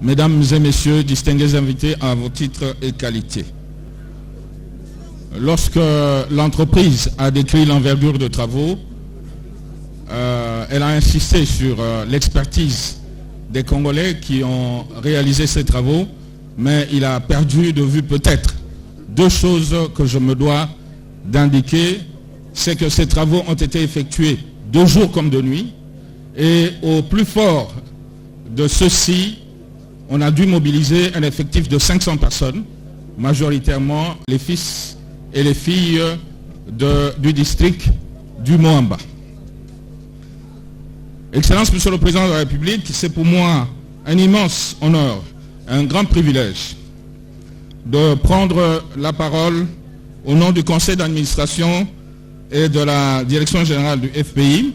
Mesdames et messieurs, distingués invités à vos titres et qualités. Lorsque l'entreprise a décrit l'envergure de travaux, elle a insisté sur l'expertise des Congolais qui ont réalisé ces travaux, mais il a perdu de vue peut-être deux choses que je me dois d'indiquer. C'est que ces travaux ont été effectués de jour comme de nuit, et au plus fort de ceux-ci, on a dû mobiliser un effectif de 500 personnes, majoritairement les fils et les filles du district du Moamba. Excellence, Monsieur le Président de la République, c'est pour moi un immense honneur, un grand privilège de prendre la parole au nom du Conseil d'administration et de la Direction générale du FPI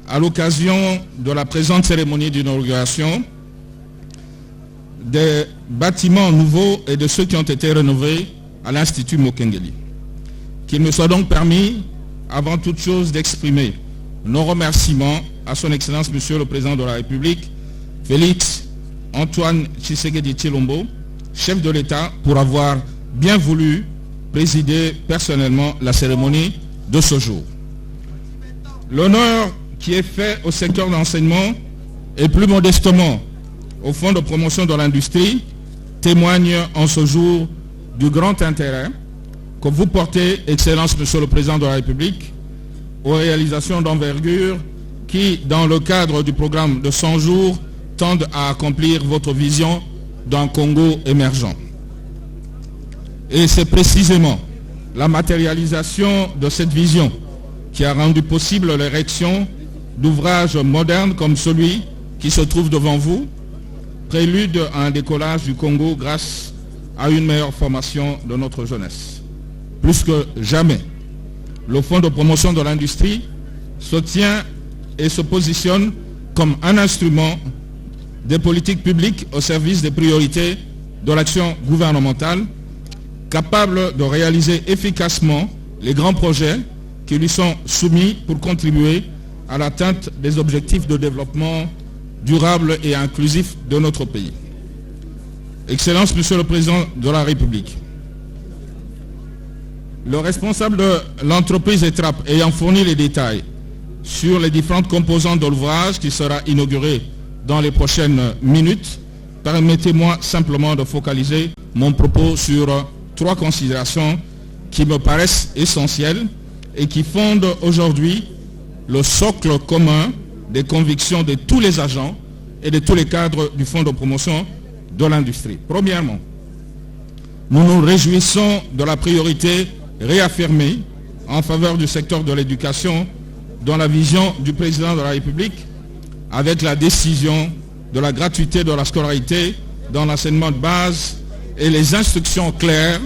à l'occasion de la présente cérémonie d'inauguration des bâtiments nouveaux et de ceux qui ont été rénovés à l'Institut Mokengeli. Qu'il me soit donc permis, avant toute chose, d'exprimer nos remerciements à son Excellence, Monsieur le Président de la République, Félix Antoine Tshisekedi Tshilombo, chef de l'État, pour avoir bien voulu présider personnellement la cérémonie de ce jour. L'honneur qui est fait au secteur de l'enseignement et plus modestement au Fonds de promotion de l'industrie témoigne en ce jour du grand intérêt que vous portez, Excellence, Monsieur le Président de la République, aux réalisations d'envergure qui, dans le cadre du programme de 100 jours, tendent à accomplir votre vision d'un Congo émergent. Et c'est précisément la matérialisation de cette vision qui a rendu possible l'érection d'ouvrages modernes comme celui qui se trouve devant vous, prélude à un décollage du Congo grâce à une meilleure formation de notre jeunesse. Plus que jamais, le Fonds de promotion de l'industrie se tient et se positionne comme un instrument des politiques publiques au service des priorités de l'action gouvernementale, capable de réaliser efficacement les grands projets qui lui sont soumis pour contribuer à l'atteinte des objectifs de développement durable et inclusif de notre pays. Excellence, Monsieur le Président de la République, le responsable de l'entreprise ETRAP ayant fourni les détails sur les différentes composantes de l'ouvrage qui sera inauguré dans les prochaines minutes, permettez-moi simplement de focaliser mon propos sur trois considérations qui me paraissent essentielles et qui fondent aujourd'hui le socle commun des convictions de tous les agents et de tous les cadres du Fonds de promotion de l'industrie. Premièrement, nous nous réjouissons de la priorité réaffirmée en faveur du secteur de l'éducation dans la vision du Président de la République avec la décision de la gratuité de la scolarité dans l'enseignement de base et les instructions claires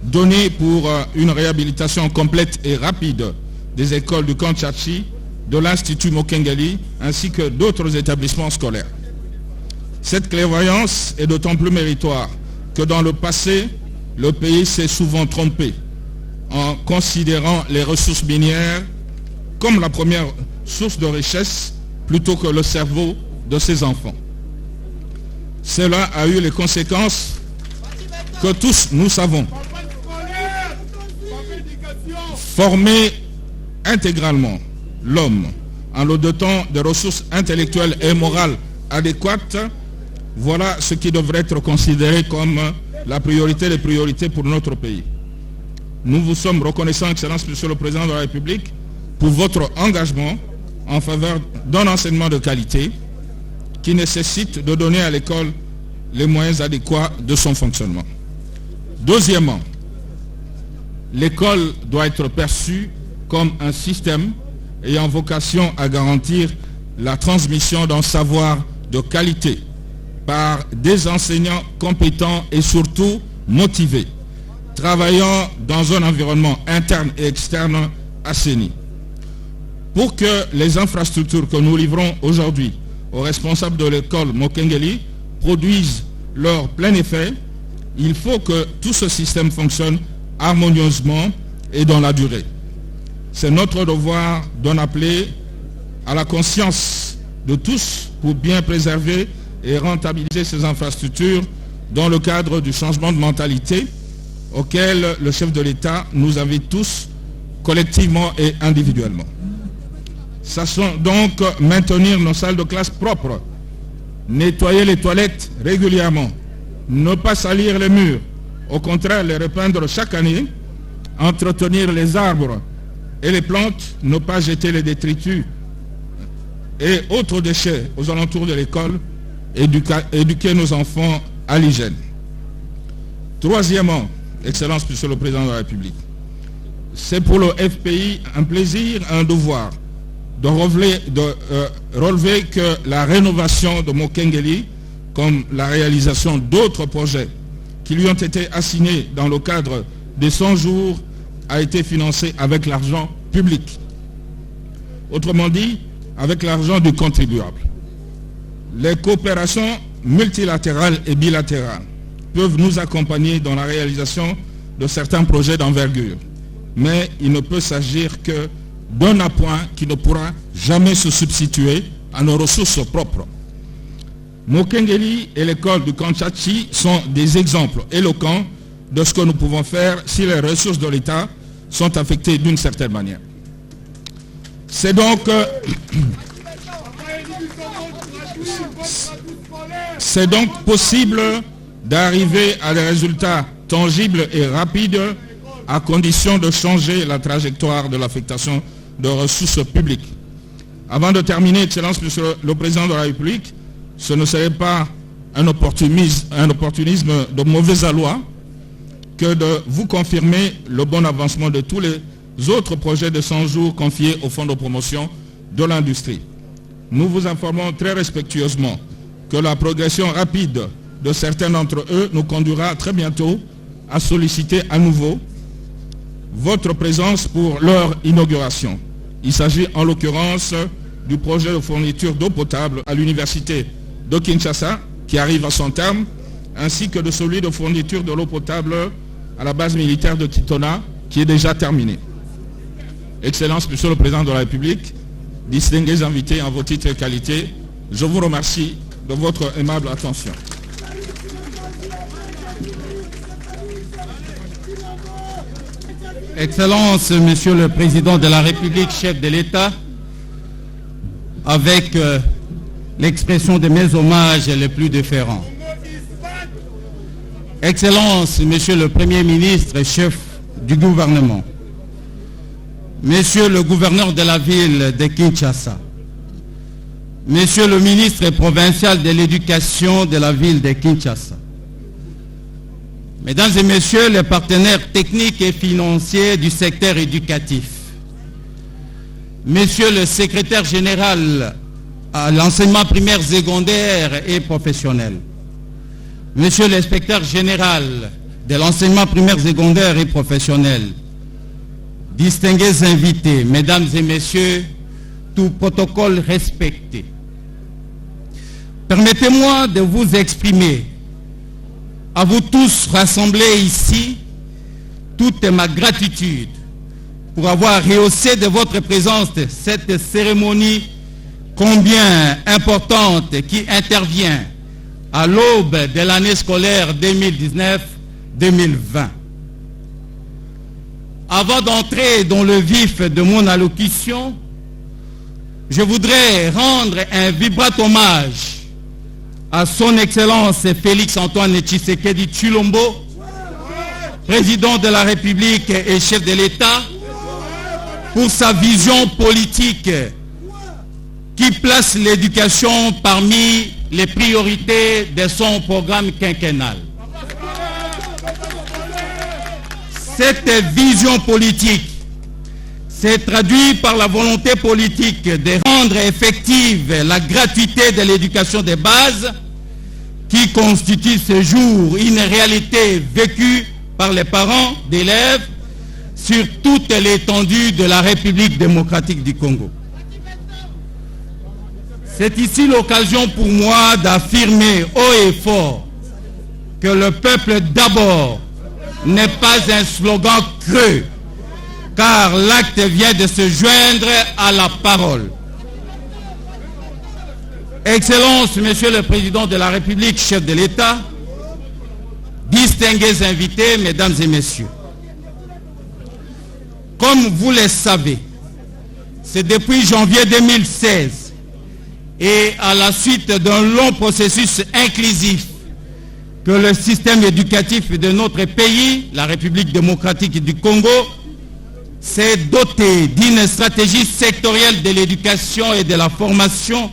données pour une réhabilitation complète et rapide des écoles du Kanchachi, de l'Institut Mokengeli ainsi que d'autres établissements scolaires. Cette clairvoyance est d'autant plus méritoire que dans le passé, le pays s'est souvent trompé en considérant les ressources minières comme la première source de richesse plutôt que le cerveau de ses enfants. Cela a eu les conséquences que tous nous savons. Former intégralement l'homme en le dotant de ressources intellectuelles et morales adéquates, voilà ce qui devrait être considéré comme la priorité des priorités pour notre pays. Nous vous sommes reconnaissants, Excellence, Monsieur le Président de la République, pour votre engagement en faveur d'un enseignement de qualité qui nécessite de donner à l'école les moyens adéquats de son fonctionnement. Deuxièmement, l'école doit être perçue comme un système ayant vocation à garantir la transmission d'un savoir de qualité par des enseignants compétents et surtout motivés, travaillant dans un environnement interne et externe assaini. Pour que les infrastructures que nous livrons aujourd'hui aux responsables de l'école Mokengeli produisent leur plein effet, il faut que tout ce système fonctionne harmonieusement et dans la durée. C'est notre devoir d'en appeler à la conscience de tous pour bien préserver et rentabiliser ces infrastructures dans le cadre du changement de mentalité auquel le chef de l'État nous invite tous, collectivement et individuellement. Sachons donc maintenir nos salles de classe propres, nettoyer les toilettes régulièrement, ne pas salir les murs, au contraire les repeindre chaque année, entretenir les arbres et les plantes, ne pas jeter les détritus et autres déchets aux alentours de l'école, éduquer nos enfants à l'hygiène. Troisièmement, Excellence, Monsieur le Président de la République, c'est pour le FPI un plaisir, un devoir de relever que la rénovation de Mokengeli, comme la réalisation d'autres projets qui lui ont été assignés dans le cadre des 100 jours, a été financée avec l'argent public. Autrement dit, avec l'argent du contribuable. Les coopérations multilatérales et bilatérales peuvent nous accompagner dans la réalisation de certains projets d'envergure. Mais il ne peut s'agir que d'un appoint qui ne pourra jamais se substituer à nos ressources propres. Mokengeli et l'école du Kanchachi sont des exemples éloquents de ce que nous pouvons faire si les ressources de l'État sont affectées d'une certaine manière. C'est donc possible d'arriver à des résultats tangibles et rapides à condition de changer la trajectoire de l'affectation de ressources publiques. Avant de terminer, Excellence, Monsieur le Président de la République, ce ne serait pas un opportunisme de mauvais aloi que de vous confirmer le bon avancement de tous les autres projets de 100 jours confiés au Fonds de promotion de l'industrie. Nous vous informons très respectueusement que la progression rapide de certains d'entre eux nous conduira très bientôt à solliciter à nouveau votre présence pour leur inauguration. Il s'agit en l'occurrence du projet de fourniture d'eau potable à l'université de Kinshasa qui arrive à son terme, ainsi que de celui de fourniture de l'eau potable à la base militaire de Kitona qui est déjà terminé. Excellence, Monsieur le Président de la République, distingués invités en vos titres et qualités, je vous remercie de votre aimable attention. Excellence, Monsieur le Président de la République, chef de l'État, avec l'expression de mes hommages les plus déférents. Excellence, Monsieur le Premier ministre, chef du gouvernement, Monsieur le gouverneur de la ville de Kinshasa, Monsieur le ministre provincial de l'éducation de la ville de Kinshasa, Mesdames et Messieurs les partenaires techniques et financiers du secteur éducatif, Monsieur le secrétaire général à l'enseignement primaire, secondaire et professionnel, Monsieur l'inspecteur général de l'enseignement primaire, secondaire et professionnel, distingués invités, Mesdames et Messieurs, tout protocole respecté. Permettez-moi de vous exprimer, à vous tous rassemblés ici, toute ma gratitude pour avoir rehaussé de votre présence cette cérémonie combien importante qui intervient à l'aube de l'année scolaire 2019-2020. Avant d'entrer dans le vif de mon allocution, je voudrais rendre un vibrant hommage à son Excellence Félix-Antoine Tshisekedi Tshilombo, président de la République et chef de l'État, pour sa vision politique qui place l'éducation parmi les priorités de son programme quinquennal. Cette vision politique s'est traduite par la volonté politique de rendre effective la gratuité de l'éducation de base qui constitue ce jour une réalité vécue par les parents d'élèves sur toute l'étendue de la République démocratique du Congo. C'est ici l'occasion pour moi d'affirmer haut et fort que le peuple d'abord n'est pas un slogan creux, car l'acte vient de se joindre à la parole. Excellences, Monsieur le Président de la République, chef de l'État, distingués invités, Mesdames et Messieurs, comme vous le savez, c'est depuis janvier 2016 et à la suite d'un long processus inclusif que le système éducatif de notre pays, la République démocratique du Congo, s'est doté d'une stratégie sectorielle de l'éducation et de la formation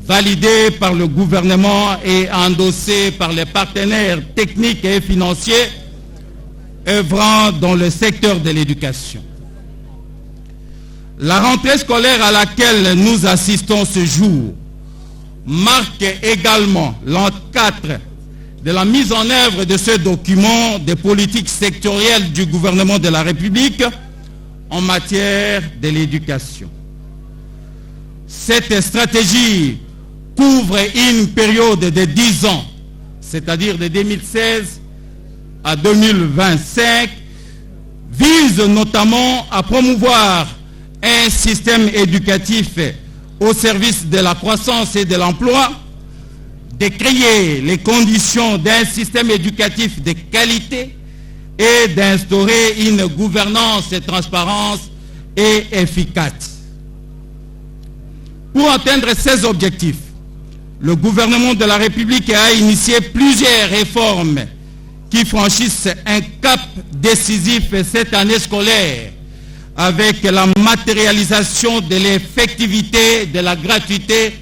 validée par le gouvernement et endossée par les partenaires techniques et financiers œuvrant dans le secteur de l'éducation. La rentrée scolaire à laquelle nous assistons ce jour marque également l'an 4 de la mise en œuvre de ce document de politique sectorielle du gouvernement de la République en matière de l'éducation. Cette stratégie couvre une période de 10 ans, c'est-à-dire de 2016 à 2025, vise notamment à promouvoir un système éducatif au service de la croissance et de l'emploi, de créer les conditions d'un système éducatif de qualité et d'instaurer une gouvernance transparente et efficace. Pour atteindre ces objectifs, le gouvernement de la République a initié plusieurs réformes qui franchissent un cap décisif cette année scolaire avec la matérialisation de l'effectivité de la gratuité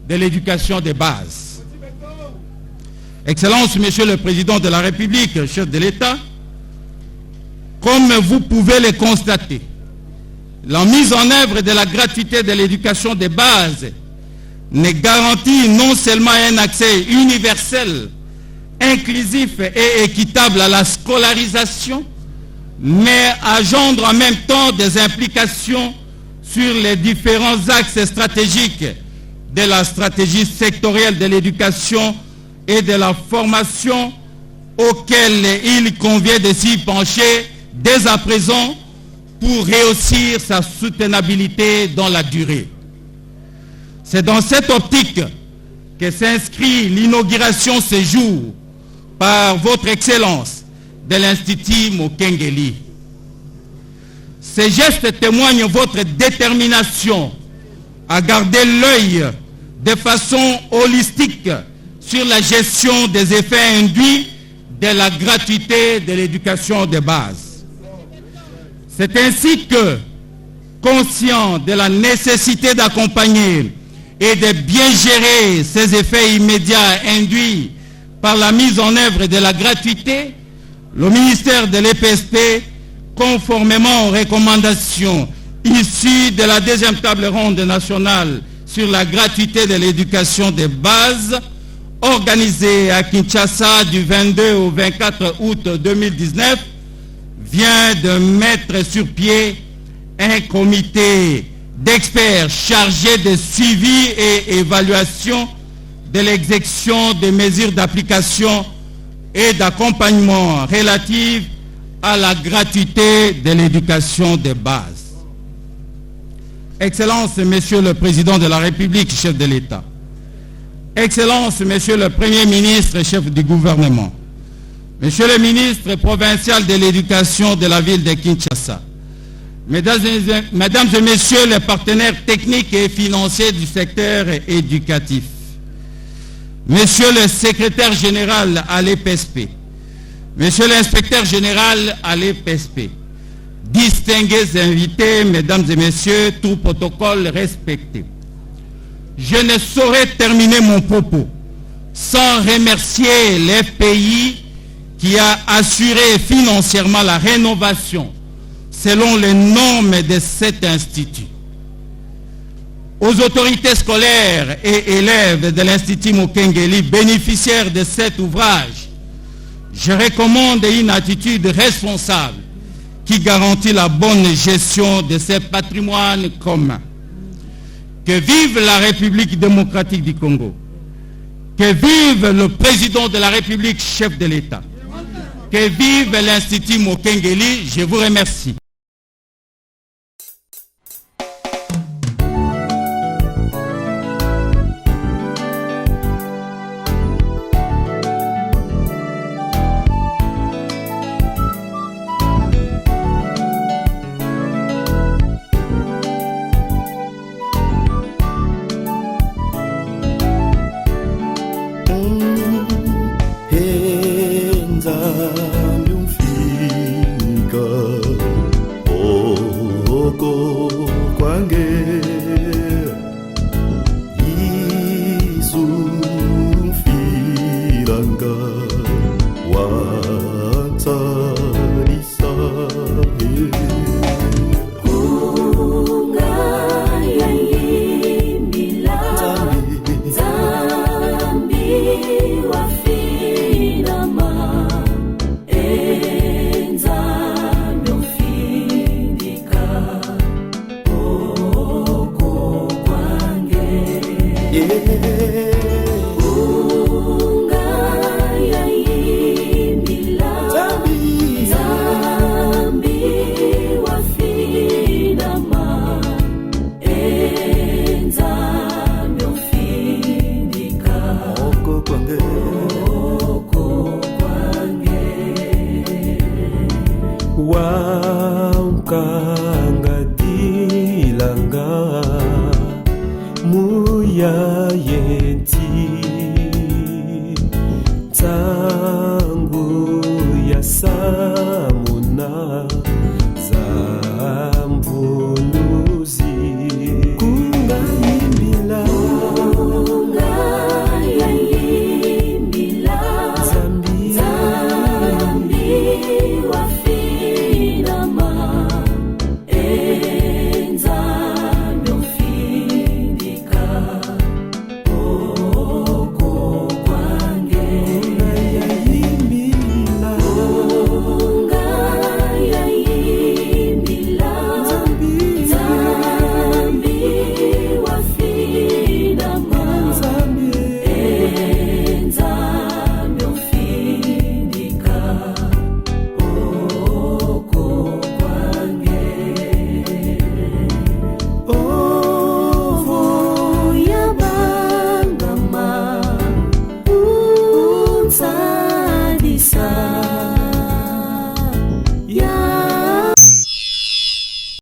de l'éducation de base. Excellences, Monsieur le Président de la République, chef de l'État, comme vous pouvez le constater, la mise en œuvre de la gratuité de l'éducation de base ne garantit non seulement un accès universel, inclusif et équitable à la scolarisation, mais engendre en même temps des implications sur les différents axes stratégiques de la stratégie sectorielle de l'éducation et de la formation auxquels il convient de s'y pencher dès à présent pour réussir sa soutenabilité dans la durée. C'est dans cette optique que s'inscrit l'inauguration ce jour par votre Excellence de l'Institut Mokengeli. Ces gestes témoignent votre détermination à garder l'œil de façon holistique sur la gestion des effets induits de la gratuité de l'éducation de base. C'est ainsi que, conscient de la nécessité d'accompagner et de bien gérer ces effets immédiats induits par la mise en œuvre de la gratuité, le ministère de l'EPSP, conformément aux recommandations issues de la deuxième table ronde nationale sur la gratuité de l'éducation de base, organisée à Kinshasa du 22 au 24 août 2019, vient de mettre sur pied un comité d'experts chargés de suivi et évaluation de l'exécution des mesures d'application et d'accompagnement relatives à la gratuité de l'éducation de base. Excellences, Monsieur le Président de la République, chef de l'État. Excellences, Monsieur le Premier ministre, chef du gouvernement. Monsieur le ministre provincial de l'éducation de la ville de Kinshasa. Mesdames et Messieurs les partenaires techniques et financiers du secteur éducatif. Monsieur le secrétaire général à l'EPSP. Monsieur l'inspecteur général à l'EPSP. Distingués invités, Mesdames et Messieurs, tout protocole respecté. Je ne saurais terminer mon propos sans remercier l'FPI qui a assuré financièrement la rénovation selon les normes de cet institut. Aux autorités scolaires et élèves de l'Institut Mokengeli bénéficiaires de cet ouvrage, je recommande une attitude responsable qui garantit la bonne gestion de ces patrimoines communs. Que vive la République démocratique du Congo. Que vive le président de la République, chef de l'État. Que vive l'Institut Mokengeli. Je vous remercie. orienti tangu ya saa